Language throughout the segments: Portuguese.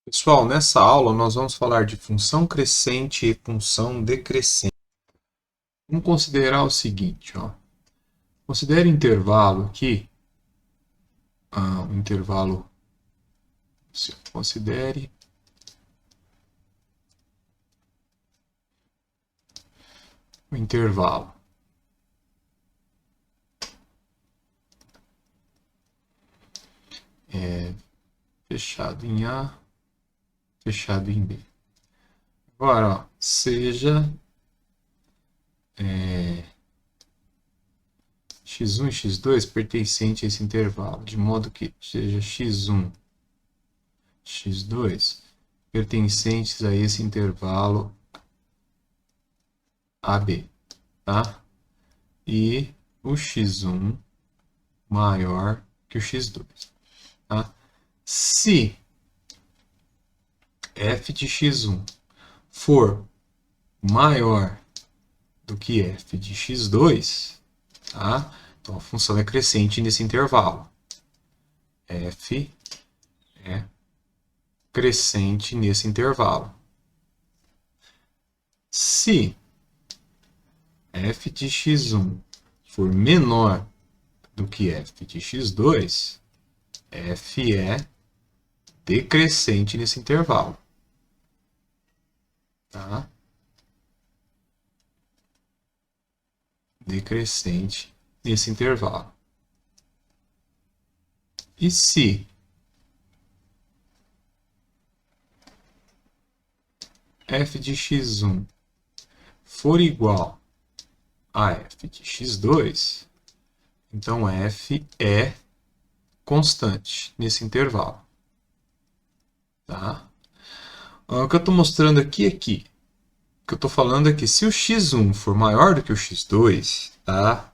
Pessoal, nessa aula nós vamos falar de função crescente e função decrescente. Vamos considerar o seguinte, ó. Considere intervalo aqui, um intervalo, considere o intervalo fechado em A, fechado em B. Agora, ó, seja x1 e x2 pertencente a esse intervalo, de modo que seja x1, x2 pertencentes a esse intervalo AB, tá? E o x1 maior que o x2, tá? Se f de x1 for maior do que f de x2, tá? Então a função é crescente nesse intervalo. F é crescente nesse intervalo. Se f de x1 for menor do que f de x2, f é decrescente nesse intervalo. Tá? Decrescente nesse intervalo. E se f de x1 for igual a f de x2, então f é constante nesse intervalo. Tá? O que eu estou mostrando aqui, o que eu estou falando é que se o x1 for maior do que o x2, tá?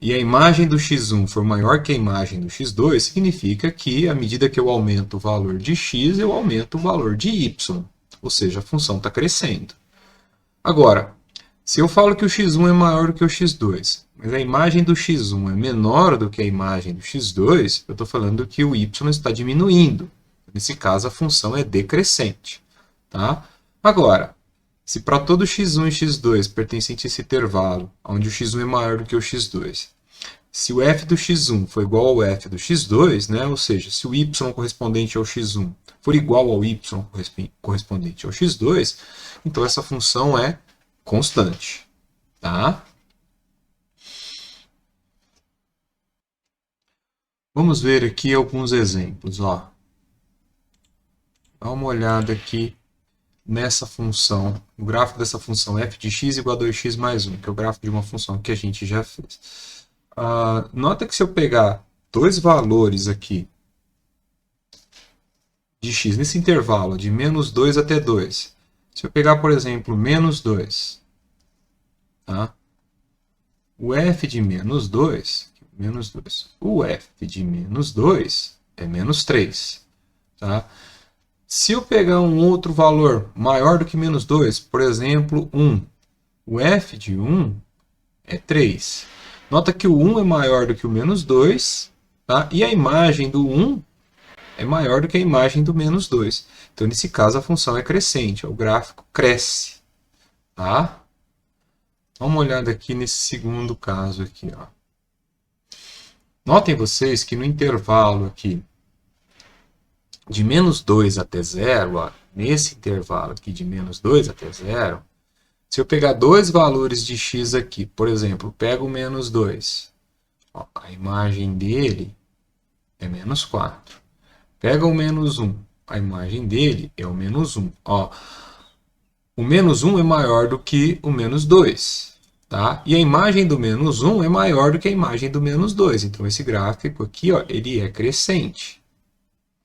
E a imagem do x1 for maior que a imagem do x2, significa que à medida que eu aumento o valor de x, eu aumento o valor de y. Ou seja, a função está crescendo. Agora, se eu falo que o x1 é maior do que o x2, mas a imagem do x1 é menor do que a imagem do x2, eu estou falando que o y está diminuindo. Nesse caso, a função é decrescente. Tá? Agora, se para todo x1 e x2 pertencente a esse intervalo, onde o x1 é maior do que o x2, se o f do x1 for igual ao f do x2, né, ou seja, se o y correspondente ao x1 for igual ao y correspondente ao x2, então essa função é constante. Tá? Vamos ver aqui alguns exemplos. Ó. Dá uma olhada aqui nessa função, o gráfico dessa função f de x igual a 2x mais 1, que é o gráfico de uma função que a gente já fez. Nota que se eu pegar dois valores aqui de x nesse intervalo de menos 2 até 2, se eu pegar, por exemplo, menos 2, tá? O f de menos 2, o f de menos 2 é menos 3. Tá? Se eu pegar um outro valor maior do que menos 2, por exemplo, 1, o f de 1 é 3. Nota que o 1 é maior do que o menos 2, tá? E a imagem do 1 é maior do que a imagem do menos 2. Então, nesse caso, a função é crescente, o gráfico cresce. Tá? Dá uma olhada aqui nesse segundo caso aqui. Ó. Notem vocês que no intervalo aqui, de menos 2 até 0, ó, nesse intervalo aqui de menos 2 até 0, se eu pegar dois valores de x aqui, por exemplo, pego o menos 2, ó, a imagem dele é menos 4. Pega o menos 1, a imagem dele é o menos 1. Ó, o menos 1 é maior do que o menos 2. Tá? E a imagem do menos 1 é maior do que a imagem do menos 2. Então, esse gráfico aqui, ó, ele é crescente.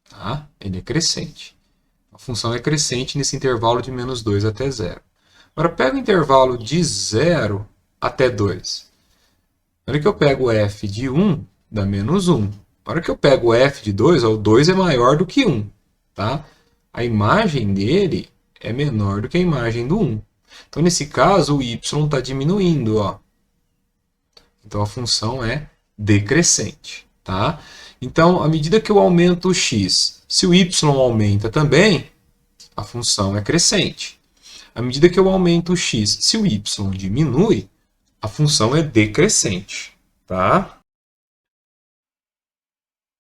Tá? Ele é crescente. A função é crescente nesse intervalo de menos 2 até 0. Agora, pega o intervalo de 0 até 2. Na hora que eu pego o f de 1, dá menos 1. Na hora que eu pego o f de 2, ó, o 2 é maior do que 1. Tá? A imagem dele é menor do que a imagem do 1. Então, nesse caso, o y está diminuindo. Ó. Então, a função é decrescente. Tá? Então, à medida que eu aumento o x, Se o y aumenta também, a função é crescente. À medida que eu aumento o x, se o y diminui, a função é decrescente. Tá?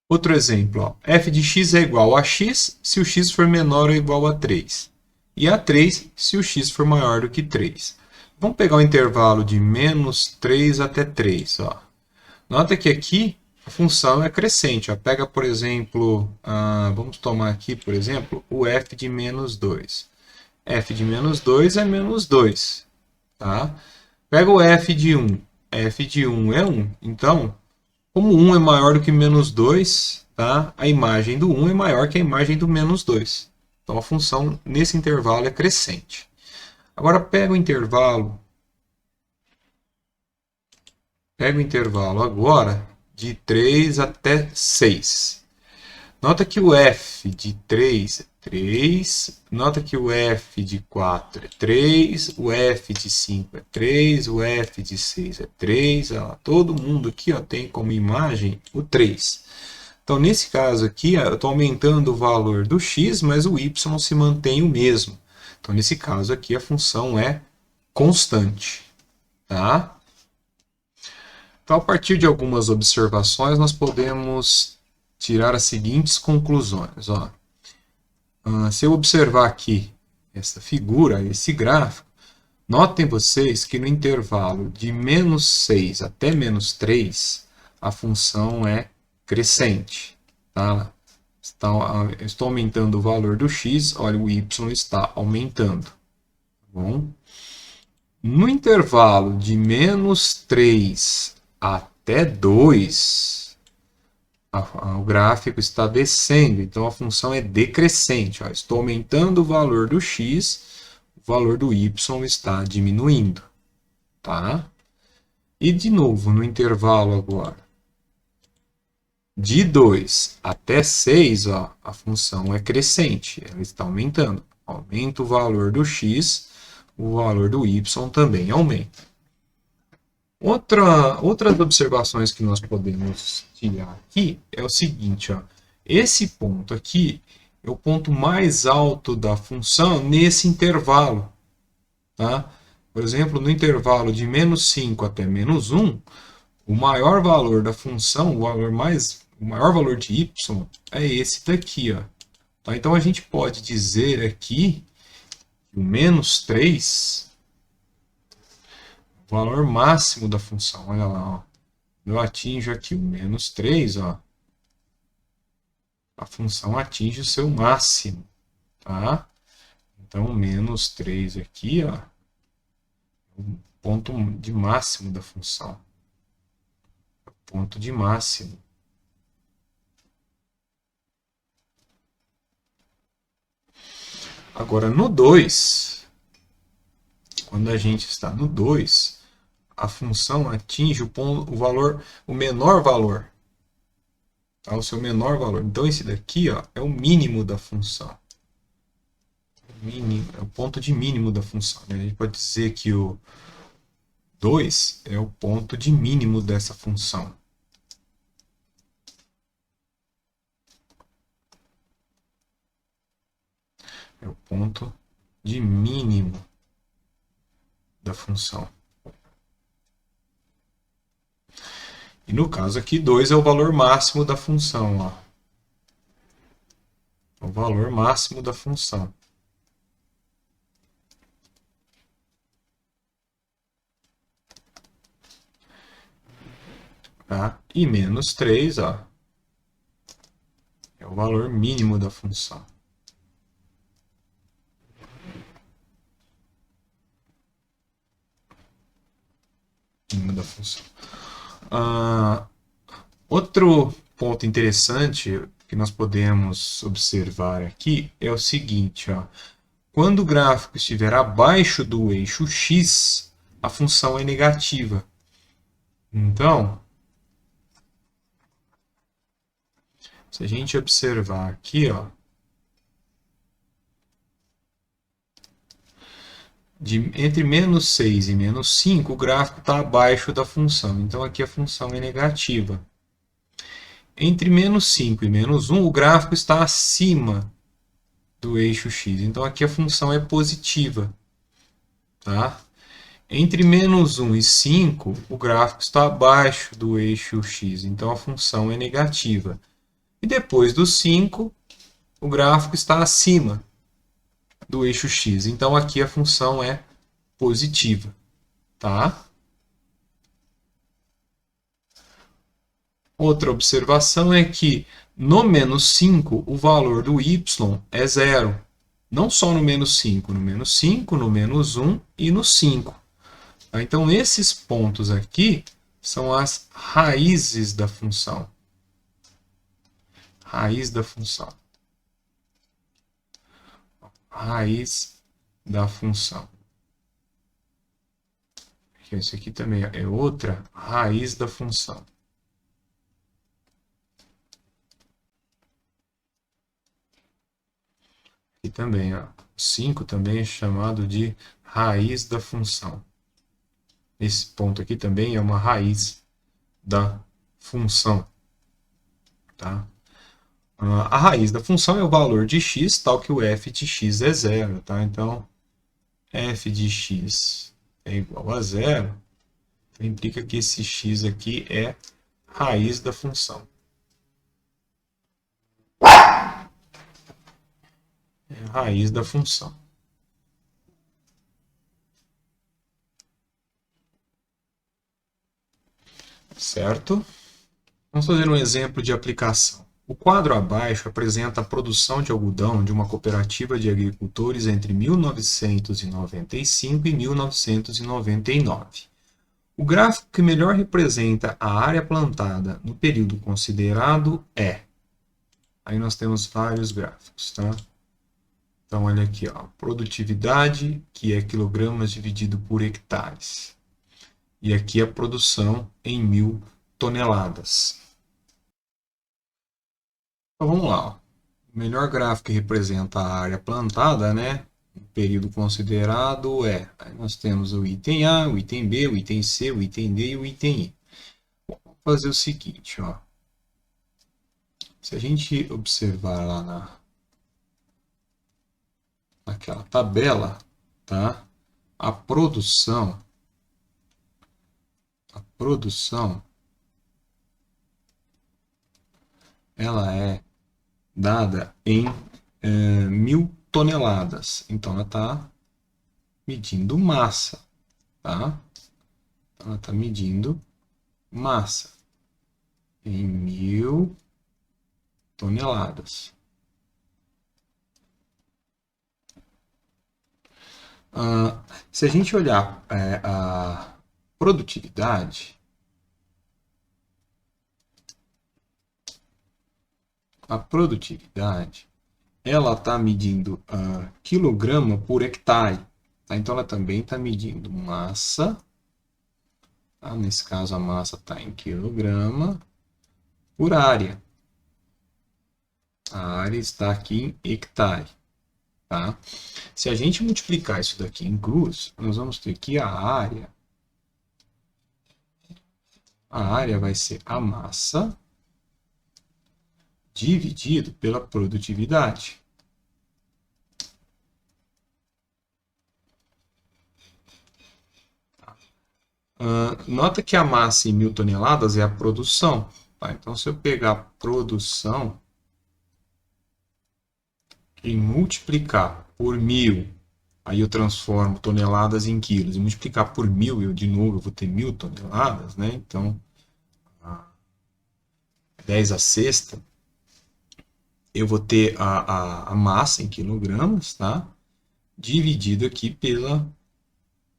Outro exemplo, ó, f de x é igual a x se o x for menor ou igual a 3. E a 3 se o x for maior do que 3. Vamos pegar o intervalo de menos 3 até 3. Ó. Nota que aqui a função é crescente. Ó. Pega, por exemplo, vamos tomar aqui, por exemplo, o f de menos 2. F de menos 2 é menos 2. Tá? Pega o f de 1. F de 1 é 1. Então, como 1 é maior do que menos 2, tá? A imagem do 1 é maior que a imagem do menos 2. Então, a função nesse intervalo é crescente. Agora, pega o intervalo agora de 3 até 6. Nota que o f de 3 é 3, nota que o f de 4 é 3, o f de 5 é 3, o f de 6 é 3. Ó, todo mundo aqui ó, tem como imagem o 3. Então, nesse caso aqui, eu estou aumentando o valor do x, mas o y se mantém o mesmo. Então, nesse caso aqui, a função é constante. Tá? Então, a partir de algumas observações, nós podemos tirar as seguintes conclusões. Ó. Se eu observar aqui essa figura, esse gráfico, notem vocês que no intervalo de menos 6 até menos 3, a função é crescente. Tá? Estou aumentando o valor do x, olha, o y está aumentando. Tá bom? No intervalo de menos 3 até 2, o gráfico está descendo, então a função é decrescente. Ó. Estou aumentando o valor do x, o valor do y está diminuindo. Tá? E de novo, no intervalo agora de 2 até 6, ó, a função é crescente, ela está aumentando. Aumenta o valor do x, o valor do y também aumenta. Outras observações que nós podemos tirar aqui é o seguinte, ó, esse ponto aqui é o ponto mais alto da função nesse intervalo. Tá? Por exemplo, no intervalo de menos 5 até menos 1, o maior valor da função, o maior valor de y é esse daqui. Ó. Tá? Então, a gente pode dizer aqui que o menos 3... o valor máximo da função, olha lá, ó. Eu atinjo aqui o menos 3, ó, a função atinge o seu máximo, tá? Então, menos 3 aqui, ó, é o ponto de máximo da função. É o ponto de máximo. Agora, no 2, quando a gente está no 2, a função atinge o menor valor. Tá? O seu menor valor. Então, esse daqui ó, é o mínimo da função. É o ponto de mínimo da função. Né? A gente pode dizer que o 2 é o ponto de mínimo dessa função. É o ponto de mínimo da função. E no caso aqui, 2 é o valor máximo da função. Ó. O valor máximo da função. Tá? E menos 3 ó, é o valor mínimo da função. Mínimo da função. Outro ponto interessante que nós podemos observar aqui é o seguinte, ó, quando o gráfico estiver abaixo do eixo x, a função é negativa. Então, se a gente observar aqui, ó, entre menos 6 e menos 5, o gráfico está abaixo da função. Então, aqui a função é negativa. Entre menos 5 e menos 1, o gráfico está acima do eixo x. Então, aqui a função é positiva. Tá? Entre menos 1 e 5, o gráfico está abaixo do eixo x. Então, a função é negativa. E depois do 5, o gráfico está acima do eixo x. Então, aqui a função é positiva. Tá? Outra observação é que no menos 5 o valor do y é zero. Não só no menos 5, no menos 5, no menos 1 e no 5. Então, esses pontos aqui são as raízes da função. Raiz da função. Raiz da função. Esse aqui também é outra raiz da função. E também, ó, 5 também é chamado de raiz da função. Esse ponto aqui também é uma raiz da função. Tá? A raiz da função é o valor de x, tal que o f de x é zero. Tá? Então, f de x é igual a zero, então implica que esse x aqui é raiz da função. É a raiz da função. Certo? Vamos fazer um exemplo de aplicação. O quadro abaixo apresenta a produção de algodão de uma cooperativa de agricultores entre 1995 e 1999. O gráfico que melhor representa a área plantada no período considerado é... Aí nós temos vários gráficos, tá? Então, olha aqui, ó, produtividade, que é quilogramas dividido por hectares. E aqui a produção em 1.000 toneladas. Então, vamos lá. Ó. O melhor gráfico que representa a área plantada, né? O período considerado é... Aí nós temos o item A, o item B, o item C, o item D e o item I. Bom, vamos fazer o seguinte, ó. Se a gente observar lá naquela tabela, tá? A produção ela é dada em 1.000 toneladas. Então, ela está medindo massa, tá? Ela está medindo massa em 1.000 toneladas. Se a gente olhar a produtividade, ela está medindo quilograma por hectare. Tá? Então, ela também está medindo massa. Tá? Nesse caso, a massa está em quilograma por área. A área está aqui em hectare. Tá? Se a gente multiplicar isso daqui em cruz, nós vamos ter que a área vai ser a massa dividido pela produtividade. Nota que a massa em 1.000 toneladas é a produção. Tá? Então, se eu pegar a produção e multiplicar por 1.000, aí eu transformo toneladas em quilos, e multiplicar por 1.000, de novo eu vou ter 1.000 toneladas, né? Então, 10 a sexta, eu vou ter a massa em quilogramas, tá? Dividido aqui pela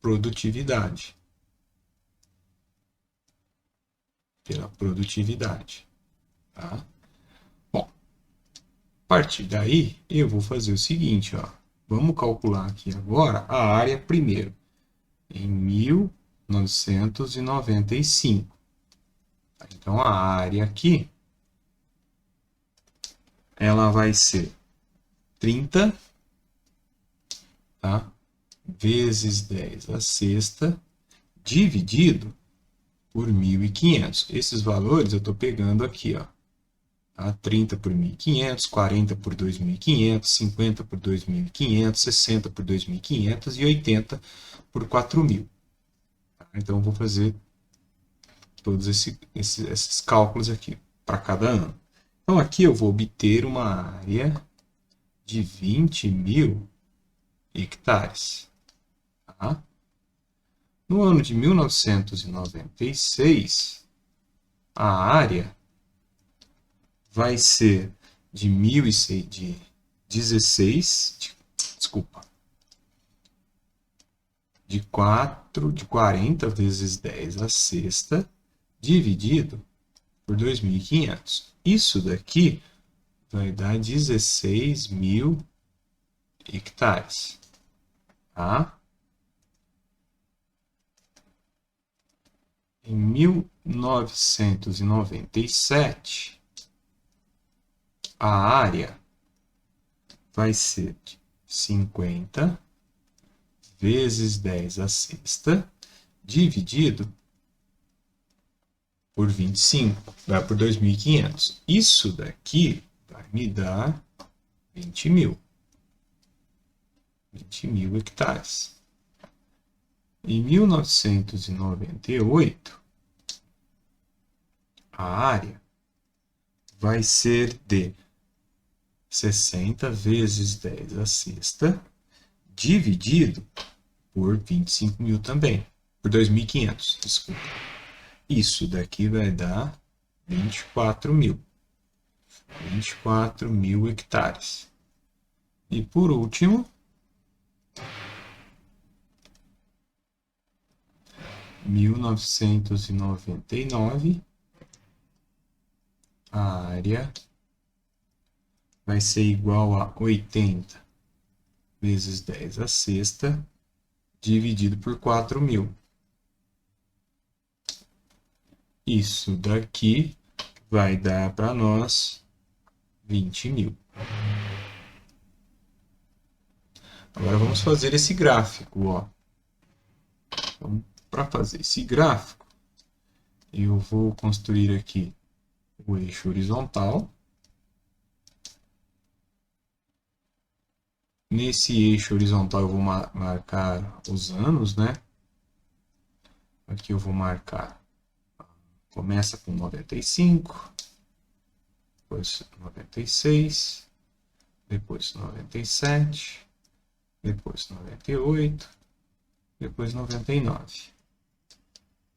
produtividade. Tá? Bom, a partir daí, eu vou fazer o seguinte, ó. Vamos calcular aqui agora a área primeiro, em 1995. Então, a área aqui, ela vai ser 30, tá? Vezes 10 a sexta, dividido por 1.500. Esses valores eu estou pegando aqui, ó, Tá? 30 por 1.500, 40 por 2.500, 50 por 2.500, 60 por 2.500 e 80 por 4.000. Tá? Então, eu vou fazer todos esses cálculos aqui para cada ano. Então, aqui eu vou obter uma área de 20.000 hectares. Tá? No ano de 1996, a área vai ser de 40 vezes 10 a sexta, dividido por 2.500. Isso daqui vai dar 16.000 hectares. Tá? Em 1997, a área vai ser de 50 vezes 10 a sexta, dividido por 25, dá por 2.500. Isso daqui vai me dar 20.000. 20.000 hectares. Em 1998, a área vai ser de 60 vezes 10 a sexta, dividido por 25.000 também, por 2.500, desculpa. Isso daqui vai dar 24.000. 24.000 hectares. E por último, 1999, a área vai ser igual a 80 vezes 10 a sexta, dividido por 4.000. Isso daqui vai dar para nós 20.000. Agora vamos fazer esse gráfico, ó. Então, para fazer esse gráfico, eu vou construir aqui o eixo horizontal. Nesse eixo horizontal eu vou marcar os anos, né? Aqui eu vou marcar, começa com 95, depois 96, depois 97, depois 98, depois 99.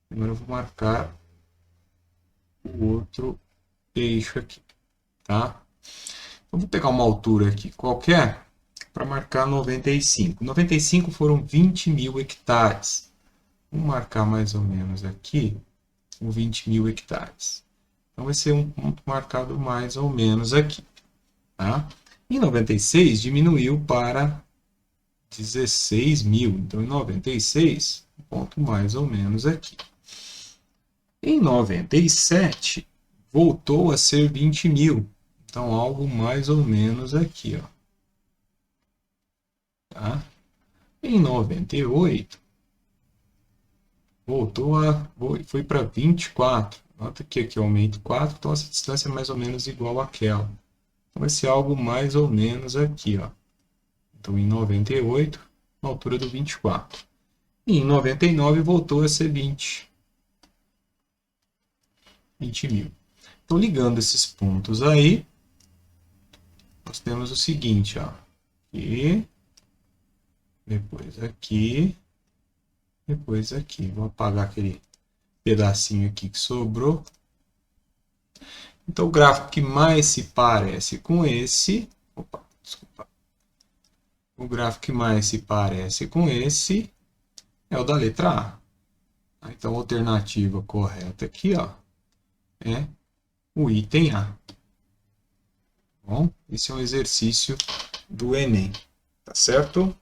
Agora eu vou marcar o outro eixo aqui, tá? Eu vou pegar uma altura aqui qualquer para marcar 95. 95 foram 20.000 hectares. Vou marcar mais ou menos aqui com 20.000 hectares. Então vai ser um ponto marcado mais ou menos aqui, tá? Em 96 diminuiu para 16.000. Então em 96, um ponto mais ou menos aqui. Em 97, voltou a ser 20.000. Então, algo mais ou menos aqui, ó. Tá? Em 98, foi para 24. Nota que aqui eu aumento 4, então essa distância é mais ou menos igual àquela. Então, vai ser algo mais ou menos aqui, ó. Então, em 98, na altura do 24. E em 99, voltou a ser 20.000. Então, ligando esses pontos aí, nós temos o seguinte, ó. Aqui, depois aqui, depois aqui. Vou apagar aquele pedacinho aqui que sobrou. Então, o gráfico que mais se parece com esse... Opa, desculpa. O gráfico que mais se parece com esse é o da letra A. Então, a alternativa correta aqui, ó, é o item A. Bom, esse é um exercício do Enem, tá certo?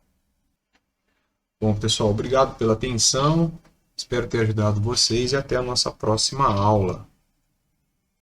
Bom, pessoal, obrigado pela atenção. Espero ter ajudado vocês e até a nossa próxima aula.